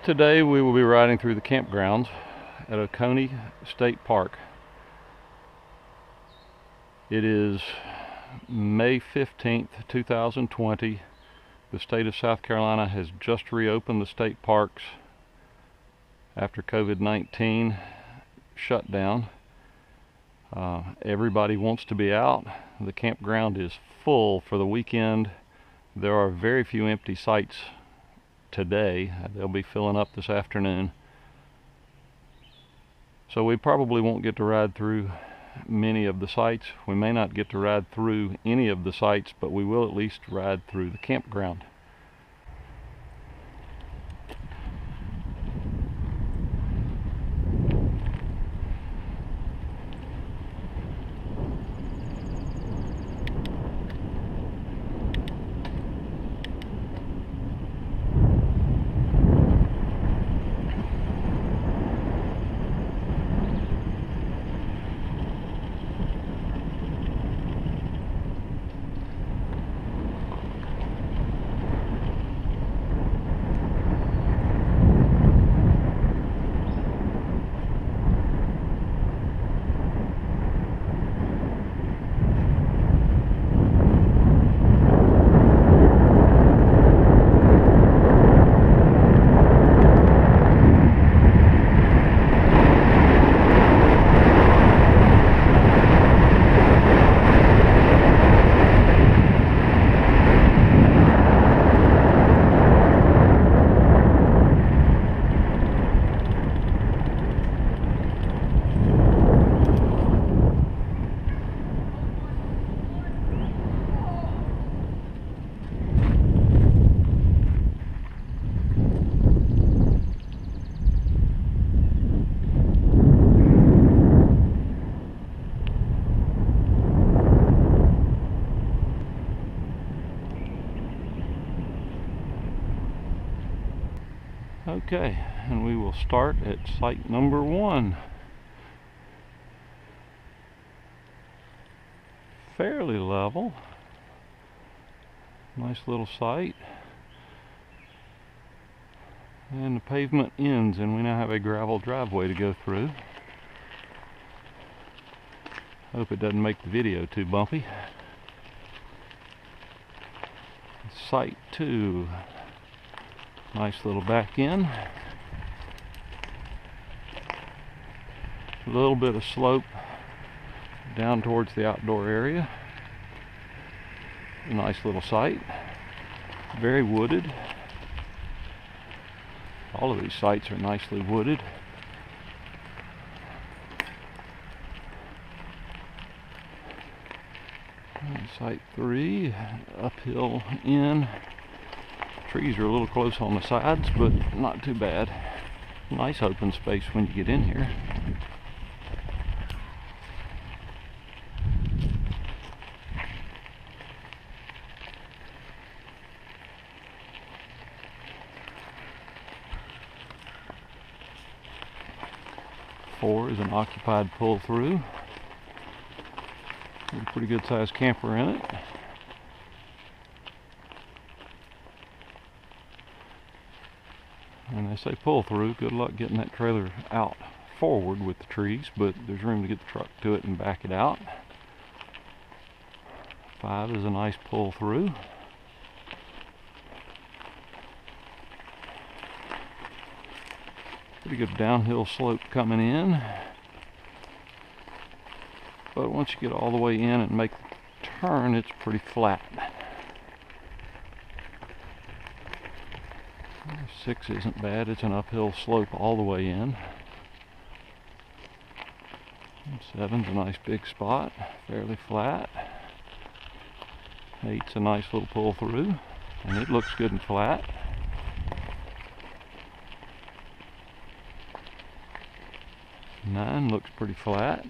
Today we will be riding through the campgrounds at Oconee State Park. It is May 15th, 2020. The state of South Carolina has just reopened the state parks after COVID-19 shutdown. Everybody wants to be out. The campground is full for the weekend. There are very few empty sites today. They'll be filling up this afternoon. So we probably won't get to ride through many of the sites. We may not get to ride through any of the sites, but we will at least ride through the campground. Okay, and we will start at site number 1. Fairly level. Nice little site. And the pavement ends, and we now have a gravel driveway to go through. Hope it doesn't make the video too bumpy. Site 2. Nice little back end. A little bit of slope down towards the outdoor area. A nice little site. Very wooded. All of these sites are nicely wooded. And site 3, uphill in. Trees are a little close on the sides, but not too bad. Nice open space when you get in here. Four is an occupied pull-through. Got a pretty good sized camper in it. And they say pull through, good luck getting that trailer out forward with the trees, but there's room to get the truck to it and back it out. 5 is a nice pull through. Pretty good downhill slope coming in. But once you get all the way in and make the turn, it's pretty flat. 6 isn't bad, it's an uphill slope all the way in. 7's a nice big spot, fairly flat. 8's a nice little pull through, and it looks good and flat. 9 looks pretty flat,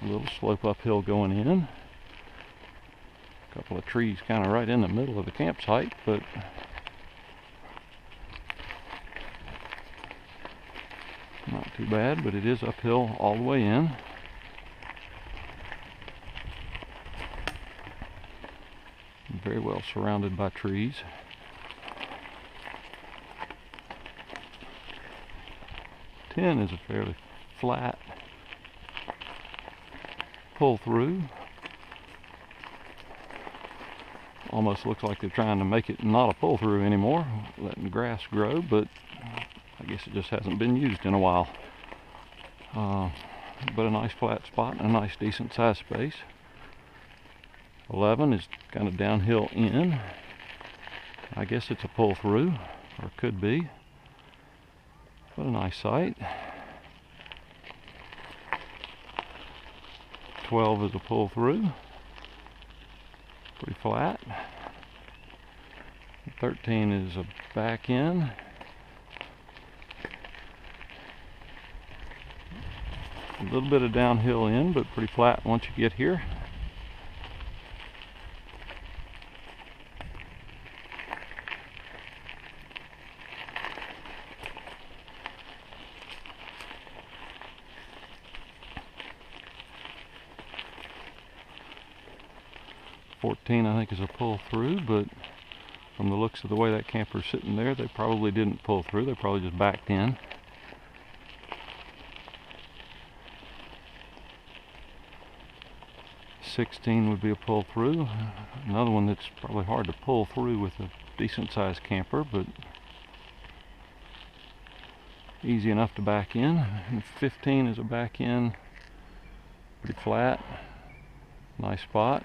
a little slope uphill going in. A couple of trees kind of right in the middle of the campsite, but not too bad, but it is uphill all the way in. Very well surrounded by trees. 10 is a fairly flat pull through. Almost looks like they're trying to make it not a pull through anymore, letting the grass grow, but I guess it just hasn't been used in a while. But a nice flat spot and a nice decent size space. 11 is kind of downhill in. I guess it's a pull through, or could be, but a nice site. 12 is a pull through, pretty flat. 13 is a back in. A little bit of downhill in, but pretty flat once you get here. $14 I think is a pull through, but from the looks of the way that camper's sitting there, they probably didn't pull through, they probably just backed in. $16 would be a pull through. Another one that's probably hard to pull through with a decent sized camper, but easy enough to back in. And 15 is a back in, pretty flat, nice spot.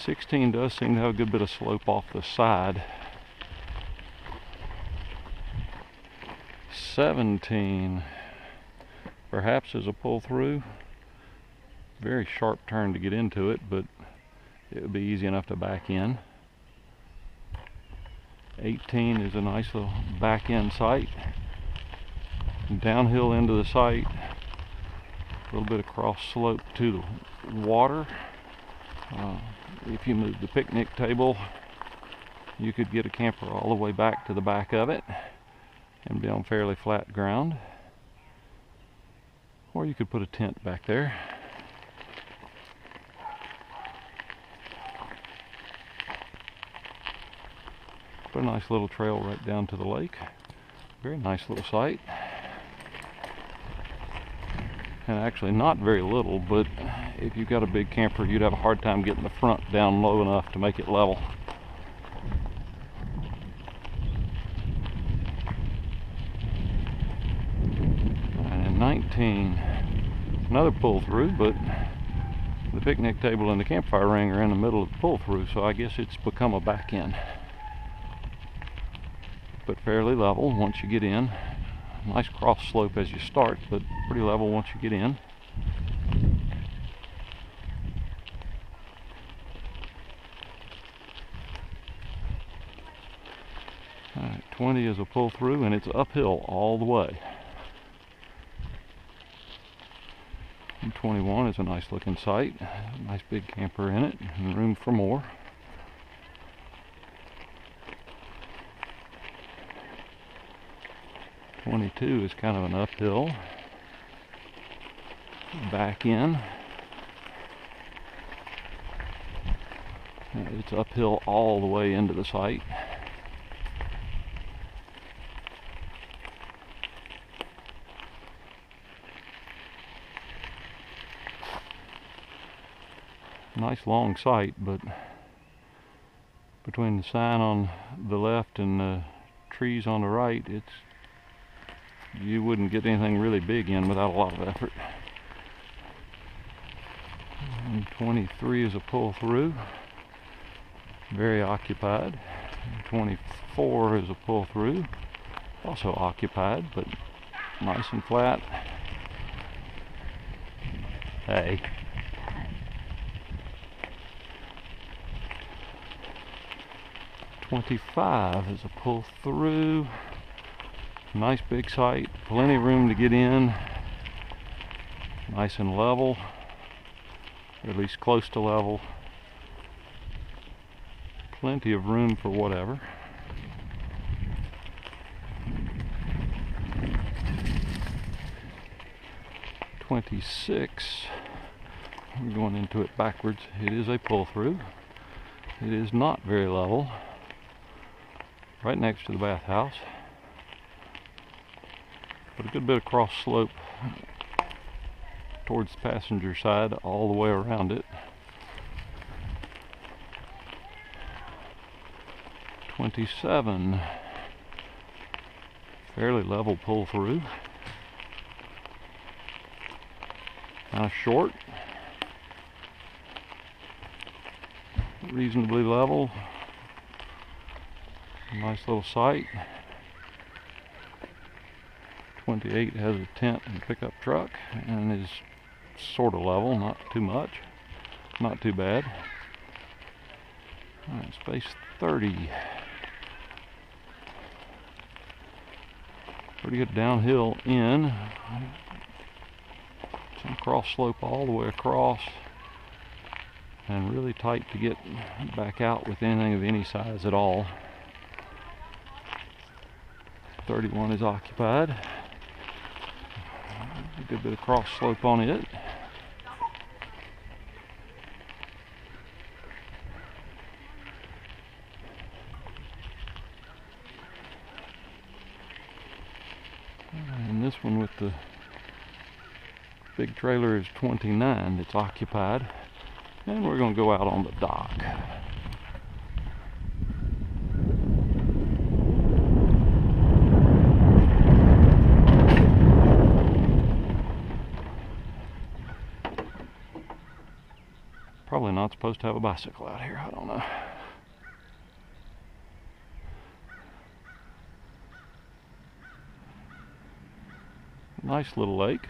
16 does seem to have a good bit of slope off the side. 17 perhaps is a pull through. Very sharp turn to get into it, but it would be easy enough to back in. 18 is a nice little back end site. Downhill into the site, a little bit of cross slope to the water. If you move the picnic table, you could get a camper all the way back to the back of it and be on fairly flat ground. Or you could put a tent back there. Put a nice little trail right down to the lake. Very nice little site. And actually not very little, but if you've got a big camper, you'd have a hard time getting the front down low enough to make it level. And 19, another pull through, but the picnic table and the campfire ring are in the middle of the pull through, so I guess it's become a back end. But fairly level once you get in. Nice cross slope as you start, but pretty level once you get in. Alright, 20 is a pull through, and it's uphill all the way. And 21 is a nice looking site. Nice big camper in it, and room for more. 22 is kind of an uphill. Back in. It's uphill all the way into the site. Nice long site, but between the sign on the left and the trees on the right, you wouldn't get anything really big in without a lot of effort. And 23 is a pull through, very occupied. And 24 is a pull through, also occupied, but nice and flat. Hey. 25 is a pull through. Nice big site, plenty of room to get in. Nice and level, or at least close to level. Plenty of room for whatever. $26, we're going into it backwards. It is a pull through. It is not very level. Right next to the bathhouse. but a good bit of cross slope towards the passenger side all the way around it. 27, fairly level pull through. Kind of short, reasonably level. Nice little site. 28 has a tent and pickup truck and is sort of level, not too much, not too bad. All right, space 30. Pretty good downhill in. Some cross slope all the way across, and really tight to get back out with anything of any size at all. 31 is occupied. A good bit of cross slope on it. And this one with the big trailer is 29 that's occupied. And we're going to go out on the dock. Probably not supposed to have a bicycle out here, I don't know. Nice little lake.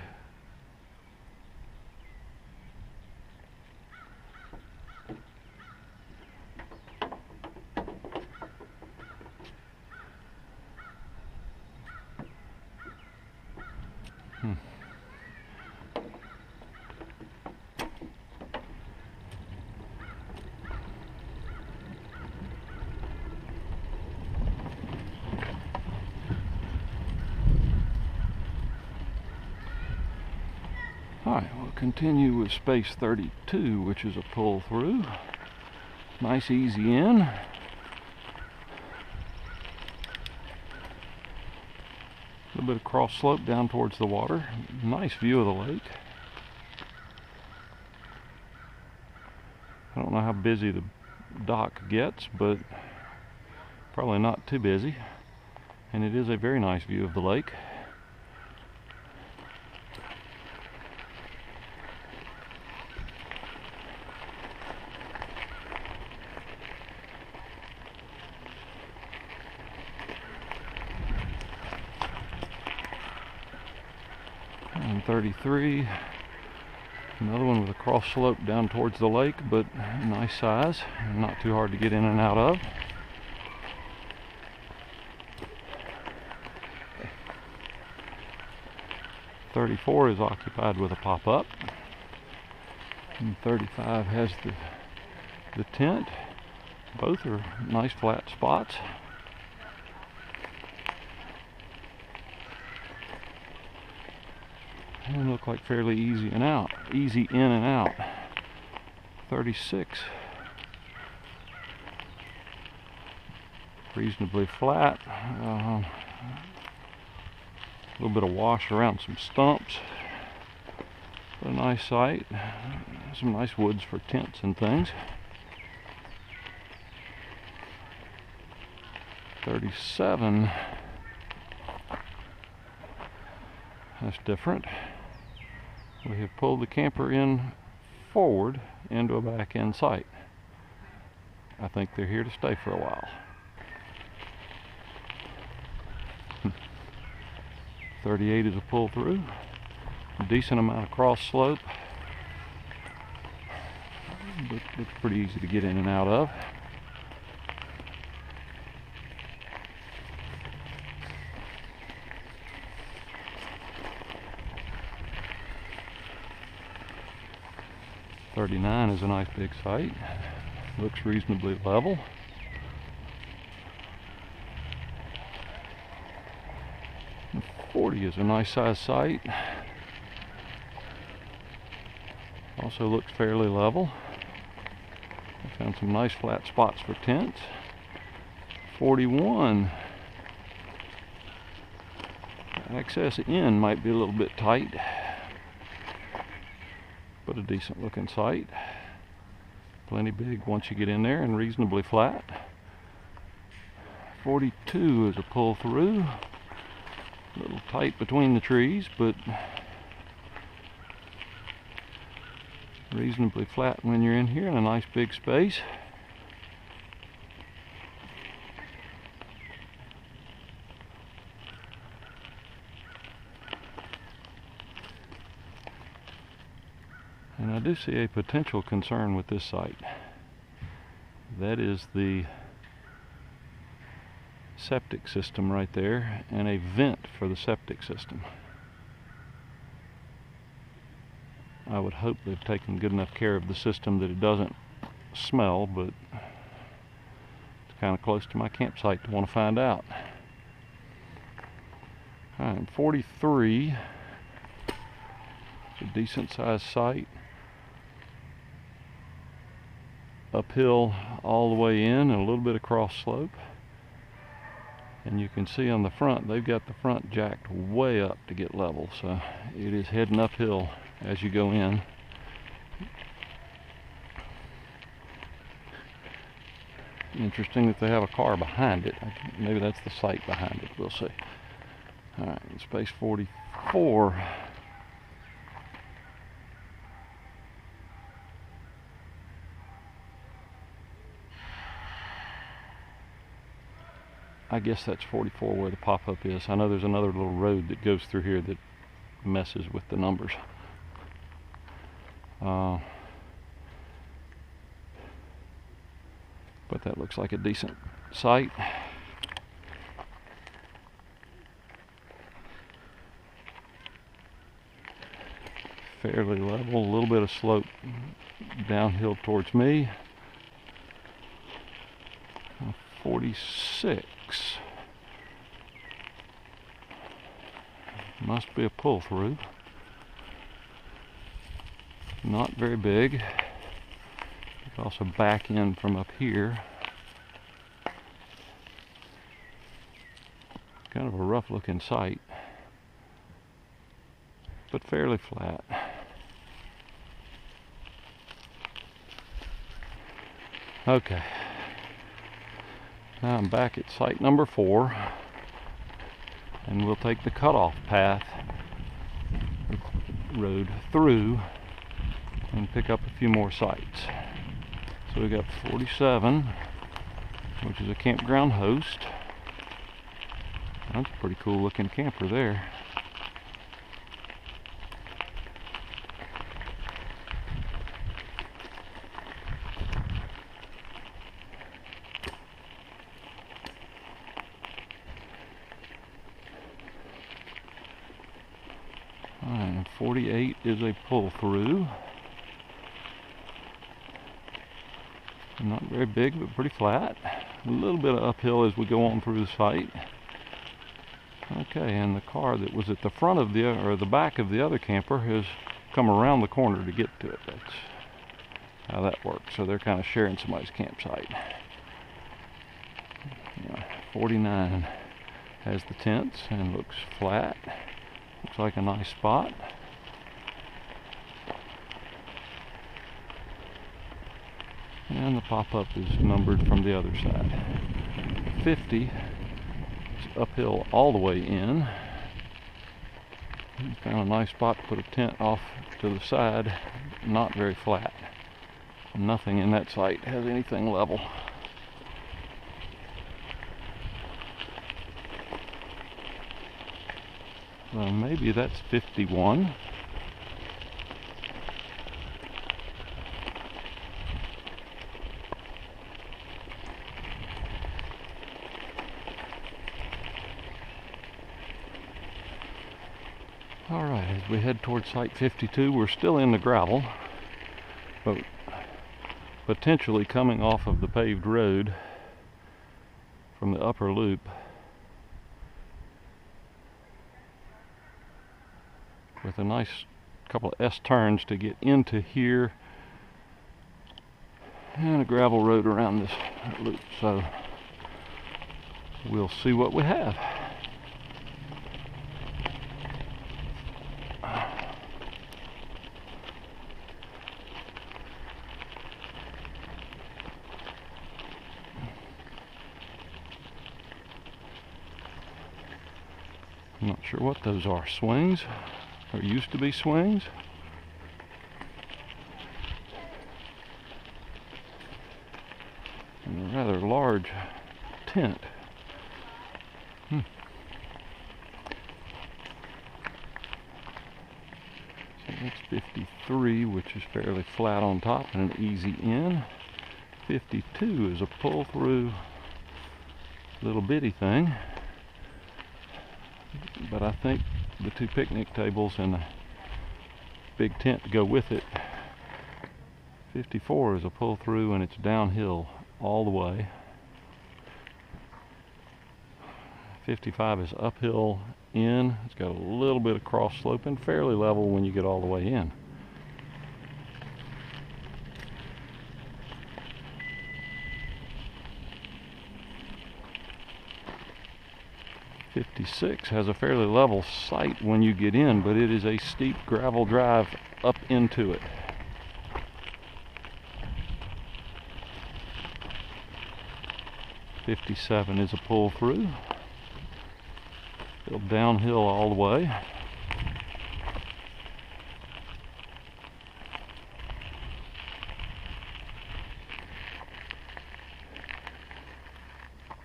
Alright, we'll continue with space 32, which is a pull through. Nice easy in. A little bit of cross slope down towards the water. Nice view of the lake. I don't know how busy the dock gets, but probably not too busy. And it is a very nice view of the lake. And 33, another one with a cross slope down towards the lake, but nice size, not too hard to get in and out of. .34 is occupied with a pop-up, and 35 has the tent. Both are nice flat spots. And look like fairly easy in and out. 36, reasonably flat. A little bit of wash around some stumps, but a nice site. Some nice woods for tents and things. 37, that's different. We have pulled the camper in forward into a back end site. I think they're here to stay for a while. 38 is a pull through. A decent amount of cross slope, but it's pretty easy to get in and out of. .39 is a nice big site. Looks reasonably level. And 40 is a nice size site. Also looks fairly level. I found some nice flat spots for tents. 41. Access in might be a little bit tight, but a decent looking site. Plenty big once you get in there and reasonably flat. 42 is a pull through. A little tight between the trees, but reasonably flat when you're in here in a nice big space. And I do see a potential concern with this site. That is the septic system right there, and a vent for the septic system. I would hope they've taken good enough care of the system that it doesn't smell, but it's kind of close to my campsite to want to find out. Alright, 43. It's a decent sized site. Uphill all the way in and a little bit of cross slope. And you can see on the front, they've got the front jacked way up to get level, so it is heading uphill as you go in. Interesting that they have a car behind it. Maybe that's the site behind it, we'll see. Alright, space 44. I guess that's 44 where the pop-up is. I know there's another little road that goes through here that messes with the numbers. But that looks like a decent site. Fairly level, a little bit of slope downhill towards me. 46. Must be a pull through. Not very big. You can also back in from up here. Kind of a rough looking site, but fairly flat. Okay. Now I'm back at site number 4, and we'll take the cutoff path road through and pick up a few more sites. So we got 47, which is a campground host. That's a pretty cool looking camper there. And 48 is a pull through. Not very big, but pretty flat. A little bit of uphill as we go on through the site. Okay, and the car that was at the front of the back of the other camper has come around the corner to get to it. That's how that works. So they're kind of sharing somebody's campsite. Yeah, 49 has the tents and looks flat. Looks like a nice spot. And the pop-up is numbered from the other side. 50 is uphill all the way in. Found a nice spot to put a tent off to the side. Not very flat. Nothing in that site has anything level. Well, maybe that's 51. Alright, as we head towards site 52, we're still in the gravel, but potentially coming off of the paved road from the upper loop. With a nice couple of S-turns to get into here, and a gravel road around this loop, so we'll see what we have. I'm not sure what those are. Swings? Or used to be swings? And a rather large tent. So that's 53, which is fairly flat on top and an easy in. 52 is a pull-through little bitty thing. But I think the two picnic tables and the big tent to go with it. 54 is a pull-through and it's downhill all the way. 55 is uphill in. It's got a little bit of cross sloping, fairly level when you get all the way in. '56 has a fairly level site when you get in, but it is a steep gravel drive up into it. '57 is a pull through. Still downhill all the way.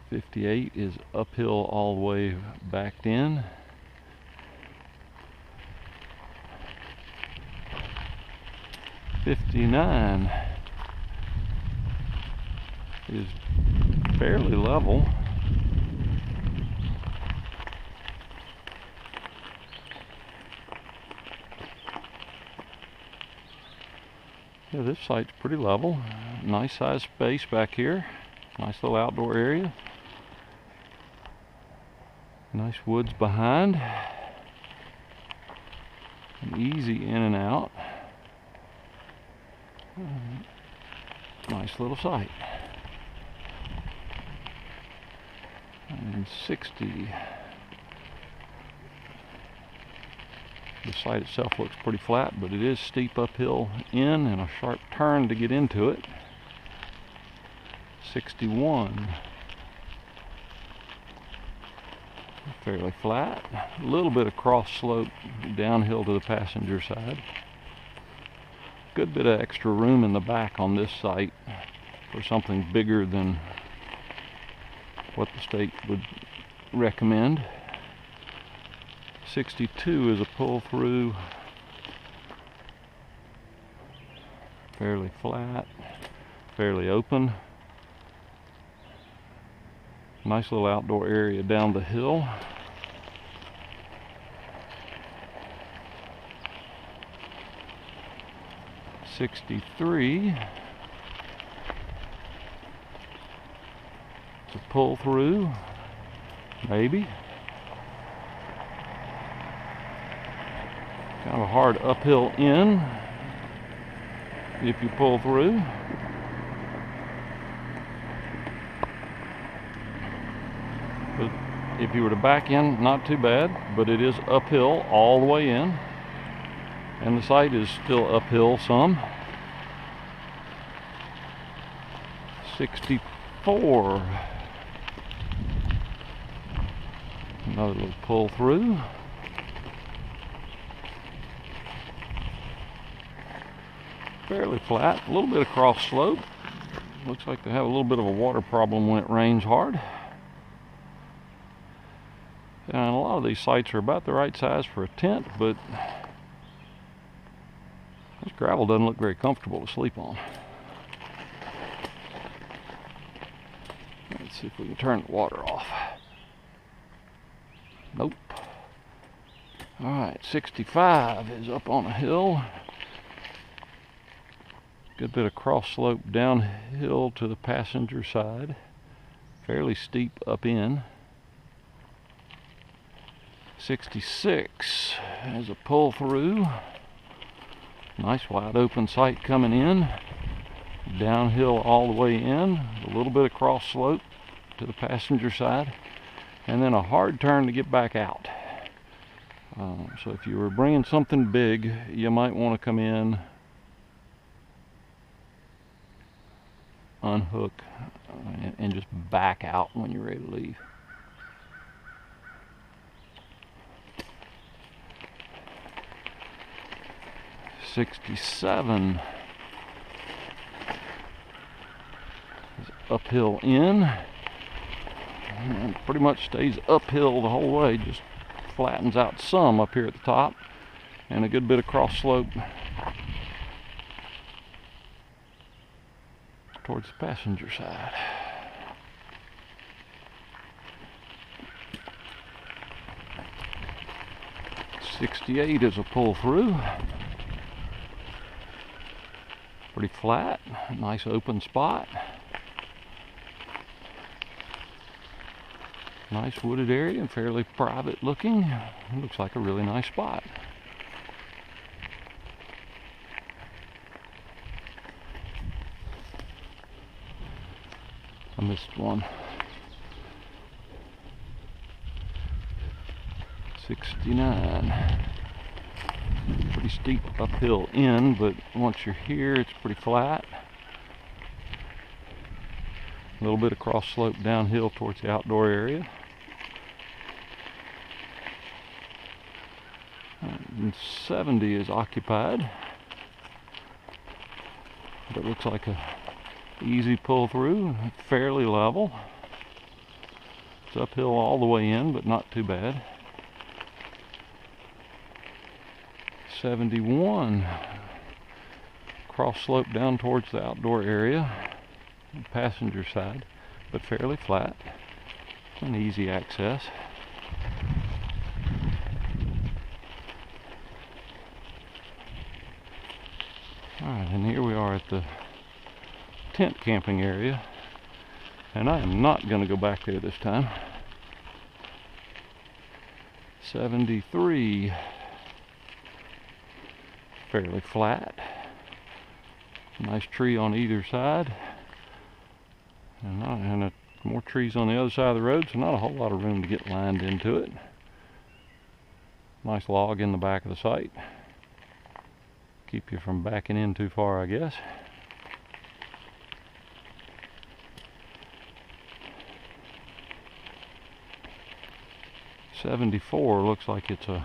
'58 is uphill all the way backed in. '59 is fairly level. Yeah, this site's pretty level. Nice size space back here. Nice little outdoor area. Nice woods behind. And easy in and out. Nice little site. And 60. The site itself looks pretty flat, but it is steep uphill in and a sharp turn to get into it. 61. Fairly flat. A little bit of cross slope downhill to the passenger side. Good bit of extra room in the back on this site for something bigger than what the state would recommend. 62 is a pull through. Fairly flat, fairly open. Nice little outdoor area down the hill. '63. It's a pull through, maybe. Kind of a hard uphill in if you pull through. But if you were to back in, not too bad, but it is uphill all the way in. And the site is still uphill some. 64. Another little pull through. Fairly flat, a little bit of cross slope. Looks like they have a little bit of a water problem when it rains hard. And a lot of these sites are about the right size for a tent, but this gravel doesn't look very comfortable to sleep on. Let's see if we can turn the water off. Nope. Alright, 65 is up on a hill. Good bit of cross slope downhill to the passenger side. Fairly steep up in. 66 is a pull through. Nice wide open site coming in. Downhill all the way in. A little bit of cross slope to the passenger side. And then a hard turn to get back out. So if you were bringing something big, you might want to come in, unhook, and just back out when you're ready to leave. 67 is uphill in, and pretty much stays uphill the whole way, just flattens out some up here at the top, and a good bit of cross slope towards the passenger side. '68 is a pull through. Pretty flat, nice open spot. Nice wooded area and fairly private looking. It looks like a really nice spot. I missed one. 69. Pretty steep uphill in, but once you're here, it's pretty flat. A little bit of cross slope downhill towards the outdoor area. And 70 is occupied. That looks like a easy pull through, fairly level. It's uphill all the way in, but not too bad. 71, cross slope down towards the outdoor area, passenger side, but fairly flat and easy access. Alright, and here we are at the tent camping area, and I am not going to go back there this time. 73, fairly flat, nice tree on either side, and more trees on the other side of the road, so not a whole lot of room to get lined into it. Nice log in the back of the site, keep you from backing in too far, I guess. '74 looks like it's a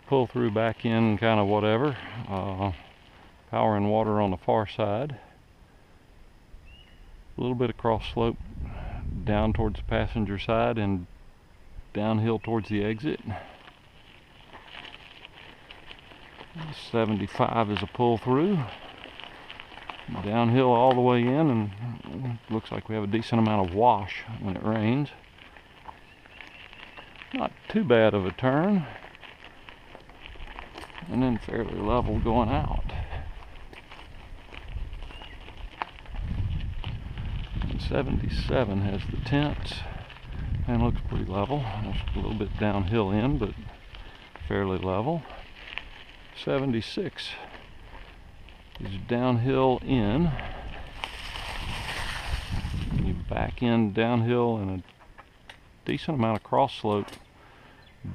pull through back in kind of whatever. Power and water on the far side. A little bit of cross slope down towards the passenger side and downhill towards the exit. 75 is a pull through. Downhill all the way in, and looks like we have a decent amount of wash when it rains. Not too bad of a turn. And then fairly level going out. And 77 has the tents and looks pretty level. Just a little bit downhill in, but fairly level. 76 is downhill in. You back in downhill and a decent amount of cross slope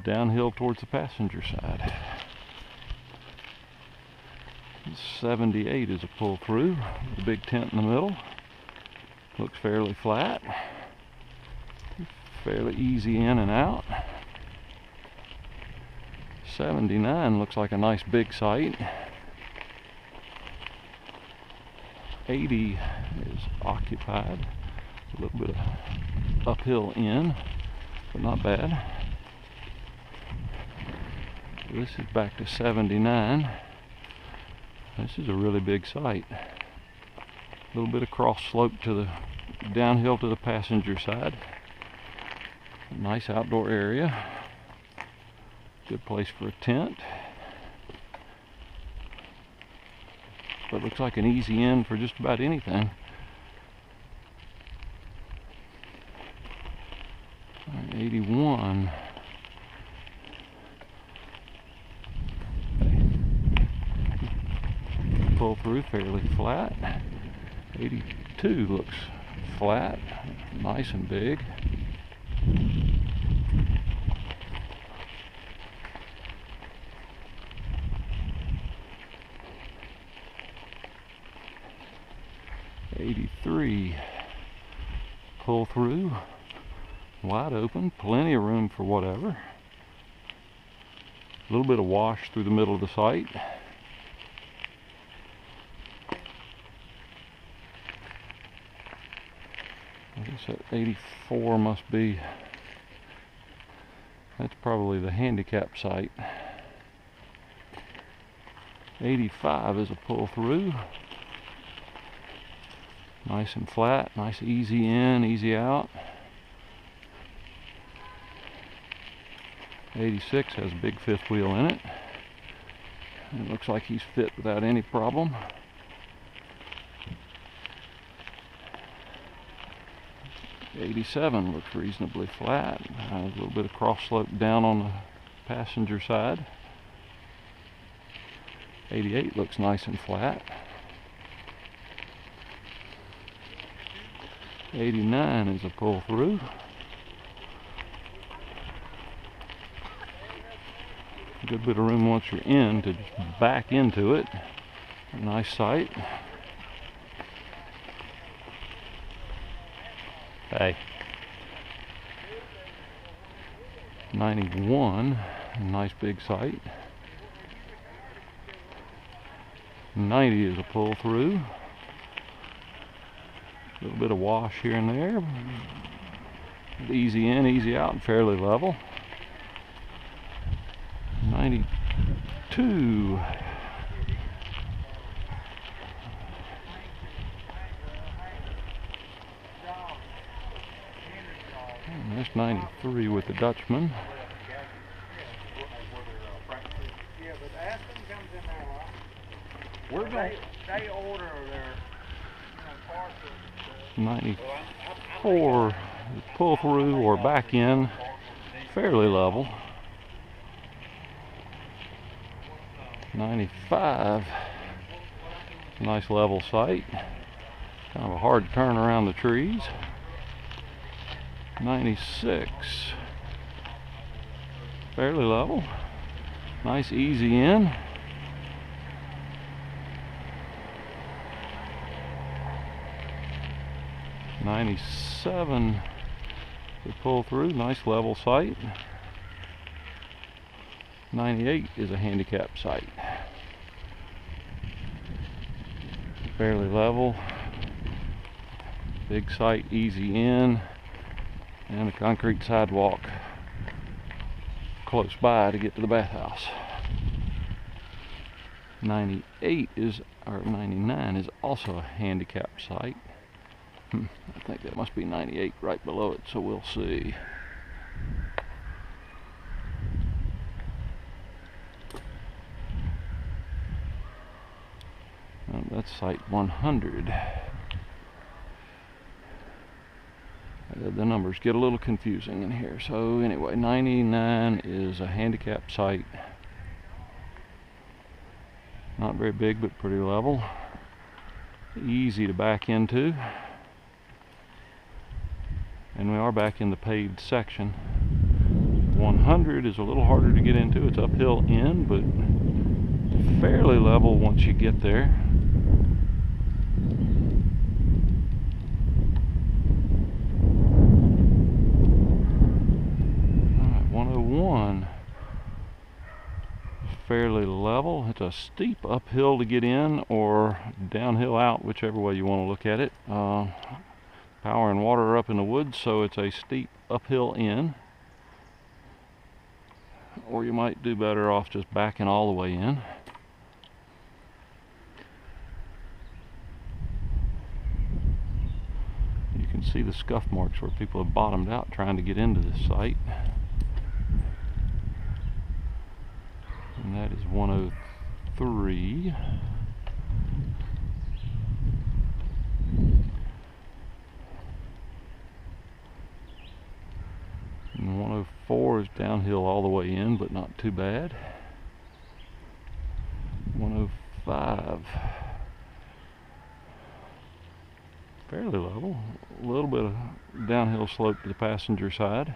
downhill towards the passenger side. 78 is a pull through, the big tent in the middle. Looks fairly flat, fairly easy in and out. 79 looks like a nice big site. 80 is occupied, a little bit of uphill in, but not bad. This is back to 79. This is a really big site. A little bit of cross slope to the downhill to the passenger side. A nice outdoor area. Good place for a tent. But looks like an easy in for just about anything. 81. Pull through fairly flat. 82 looks flat, nice and big. '83 pull through, wide open, plenty of room for whatever. A little bit of wash through the middle of the site. So 84 must be, that's probably the handicap site. 85 is a pull through. Nice and flat, nice easy in, easy out. 86 has a big fifth wheel in it. It looks like he's fit without any problem. 87 looks reasonably flat. A little bit of cross slope down on the passenger side. 88 looks nice and flat. 89 is a pull through. A good bit of room once you're in to just back into it. A nice sight. Hey. 91, a nice big sight. 90 is a pull through. A little bit of wash here and there. Easy in, easy out, and fairly level. 92. And there's 93 with the Dutchman. They order their 94 pull through or back in, fairly level. 95, nice level sight. Kind of a hard turn around the trees. 96, fairly level. Nice easy in. 97, the pull through, nice level sight. 98 is a handicap site. Fairly level. Big site, easy in, and a concrete sidewalk close by to get to the bathhouse. 98 is, or 99 is also a handicap site. I think that must be 98 right below it, so we'll see. That's site 100. The numbers get a little confusing in here. So anyway, 99 is a handicap site. Not very big, but pretty level. Easy to back into. And we are back in the paved section. 100 is a little harder to get into. It's uphill in, but fairly level once you get there. Alright, 101. Fairly level. It's a steep uphill to get in or downhill out, whichever way you want to look at it. Power and water are up in the woods, so it's a steep uphill in. Or you might do better off just backing all the way in. You can see the scuff marks where people have bottomed out trying to get into this site. And that is 103. And 104 is downhill all the way in, but not too bad. 105, fairly level. A little bit of downhill slope to the passenger side.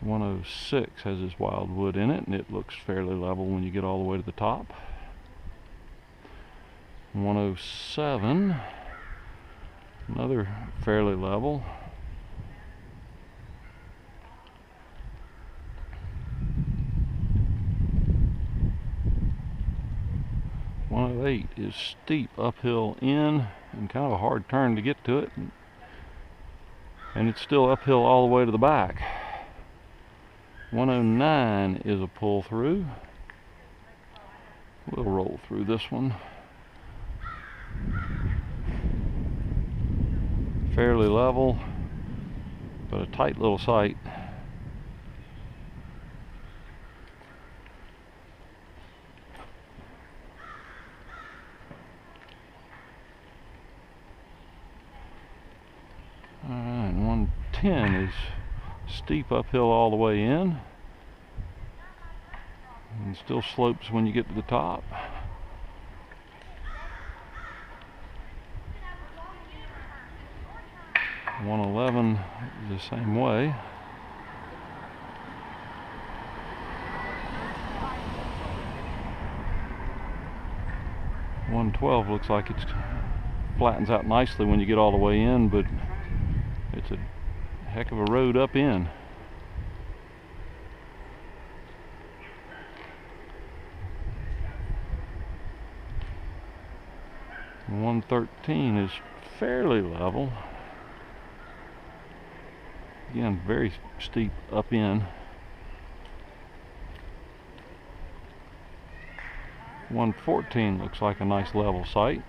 106 has this wildwood in it, and it looks fairly level when you get all the way to the top. 107, another fairly level. 108 108 is steep uphill in and kind of a hard turn to get to it. And it's still uphill all the way to the back. 109 is a pull through. We'll roll through this one. Fairly level, but a tight little sight. Alright, 110 is steep uphill all the way in. And still slopes when you get to the top. .111 is the same way. .112 looks like it flattens out nicely when you get all the way in, but it's a heck of a road up in. .113 is fairly level. Again, very steep up in. .114 looks like a nice level site.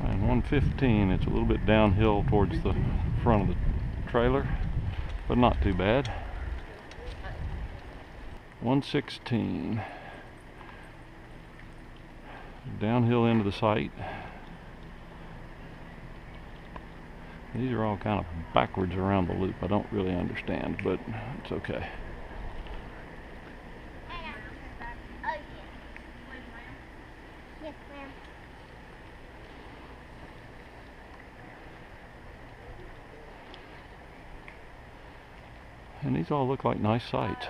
And 115, it's a little bit downhill towards the front of the trailer, but not too bad. 116, downhill into the site. These are all kind of backwards around the loop. I don't really understand, but it's okay. And these all look like nice sites.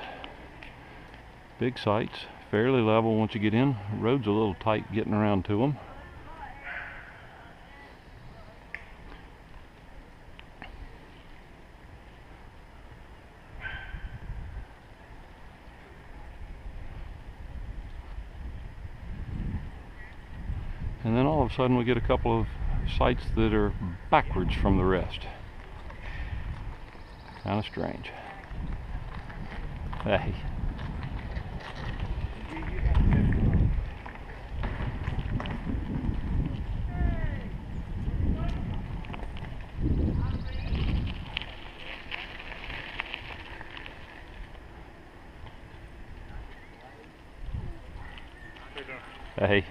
Big sites, fairly level once you get in. The road's a little tight getting around to them. And then all of a sudden we get a couple of sites that are backwards from the rest. Kind of strange. Hey. Hey.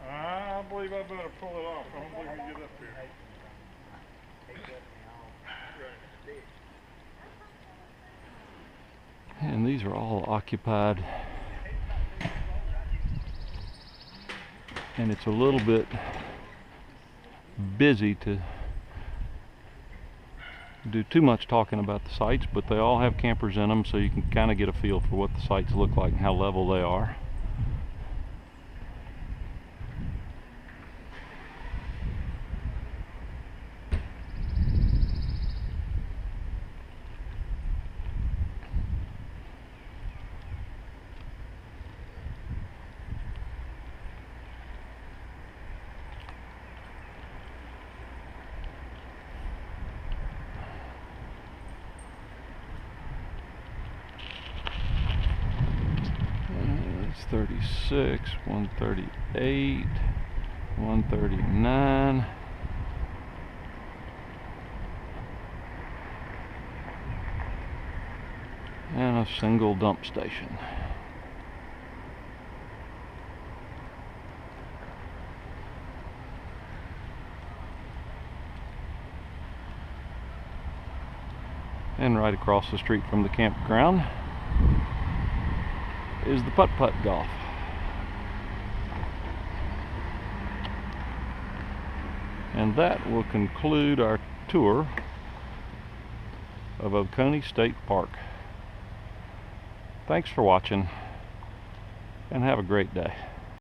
I believe I better pull it off. I don't believe we can get up here. And these are all occupied. And it's a little bit busy to do too much talking about the sites, but they all have campers in them, so you can kind of get a feel for what the sites look like and how level they are. It's 36, 138, 139. And a single dump station. And right across the street from the campground is the putt-putt golf. And that will conclude our tour of Oconee State Park. Thanks for watching. and have a great day.